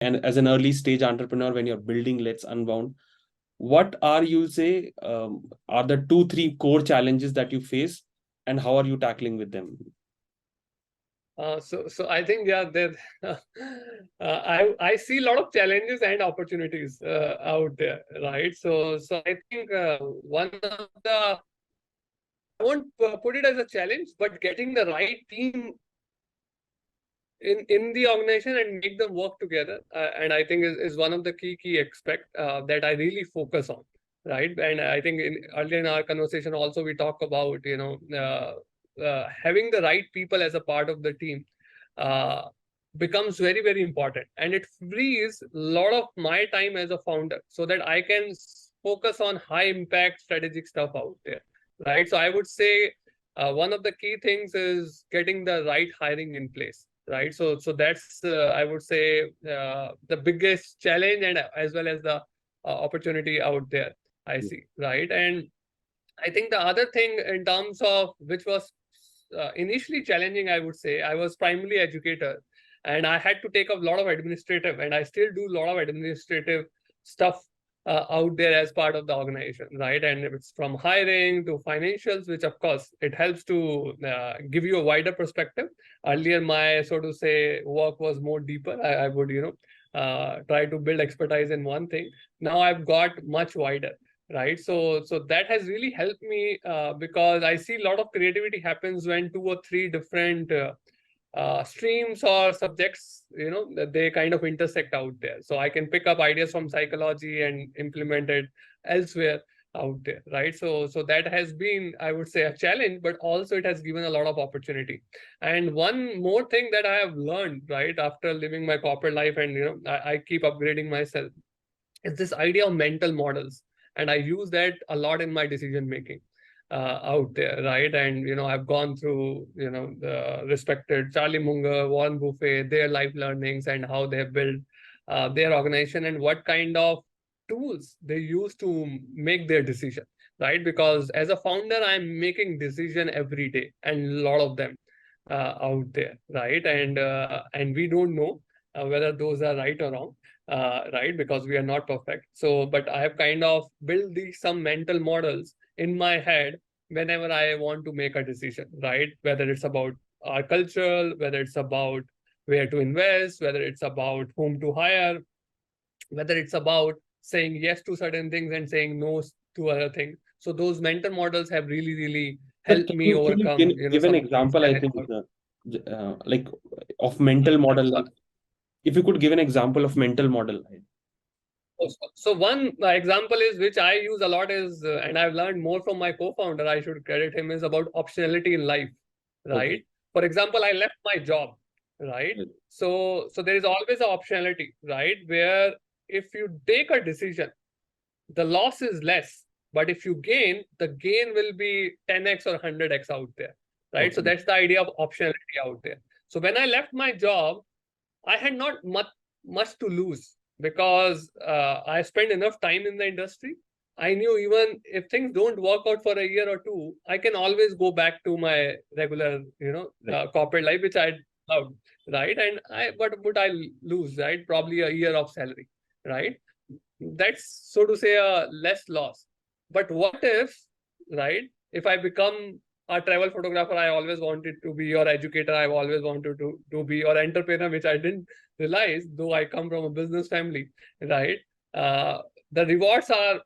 and as an early stage entrepreneur, when you're building Let's Unbound, what are you say are the 2-3 core challenges that you face, and how are you tackling with them? So I think, yeah, there I see a lot of challenges and opportunities out there, right? So I think one of the, I won't put it as a challenge, but getting the right team in the organization and make them work together, and I think is one of the key aspect that I really focus on, right? And I think earlier in our conversation also we talk about, having the right people as a part of the team uh, becomes very important, and it frees a lot of my time as a founder so that I can focus on high impact strategic stuff out there, right? So I would say one of the key things is getting the right hiring in place, right? So that's I would say the biggest challenge, and as well as the opportunity out there I see, right? And I think the other thing in terms of which was initially challenging, I would say, I was primarily educator, and I had to take up a lot of administrative, and I still do a lot of administrative stuff out there as part of the organization, right? And it's from hiring to financials, which of course it helps to give you a wider perspective. Earlier, my, so to say, work was more deeper. I would, try to build expertise in one thing. Now I've got much wider, right? So that has really helped me because I see a lot of creativity happens when 2 or 3 different streams or subjects, that they kind of intersect out there. So I can pick up ideas from psychology and implement it elsewhere out there, right? So that has been, I would say, a challenge, but also it has given a lot of opportunity. And one more thing that I have learned, right, after living my corporate life, and I keep upgrading myself, is this idea of mental models, and I use that a lot in my decision making out there, right? And I've gone through the respected Charlie Munger, Warren Buffett, their life learnings, and how they have built their organization, and what kind of tools they use to make their decision, right? Because as a founder, I'm making decision every day, and a lot of them out there, right? And we don't know whether those are right or wrong, right? Because we are not perfect. So, but I have kind of built some mental models in my head whenever I want to make a decision, right? Whether it's about our culture, whether it's about where to invest, whether it's about whom to hire, whether it's about saying yes to certain things and saying no to other things. So those mental models have really Sir, helped me overcome, give an some of these example, I think, challenges. like of mental model. So, If you could give an example of mental model. So one example is, which I use a lot, is, and I've learned more from my co-founder, I should credit him, is about optionality in life, Okay. right? For example, I left my job, right? Yes. So there is always an optionality, right? Where if you take a decision, the loss is less, but if you gain, the gain will be 10x or 100x out there, right? So Okay. that's the idea of optionality out there. So when I left my job, I had not much to lose, because I spent enough time in the industry. I knew even if things don't work out for a year or two, I can always go back to my regular, Right. corporate life, which I loved, right? And but would I lose, right? Probably a year of salary, right? That's, so to say, a less loss. But what if, right, if I become a travel photographer I always wanted to be, or educator I've always wanted to be, or entrepreneur, which I didn't realize, though I come from a business family, right? Uh, the rewards are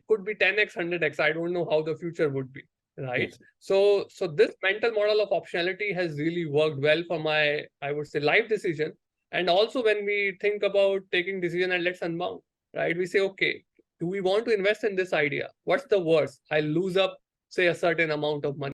could be 10x, 100x. I don't know how the future would be, right? Yes. So this mental model of optionality has really worked well for my, I would say, life decision. And also when we think about taking decision and Let's Unbound, right? We say, okay, do we want to invest in this idea? What's the worst? I lose up, say, a certain amount of money.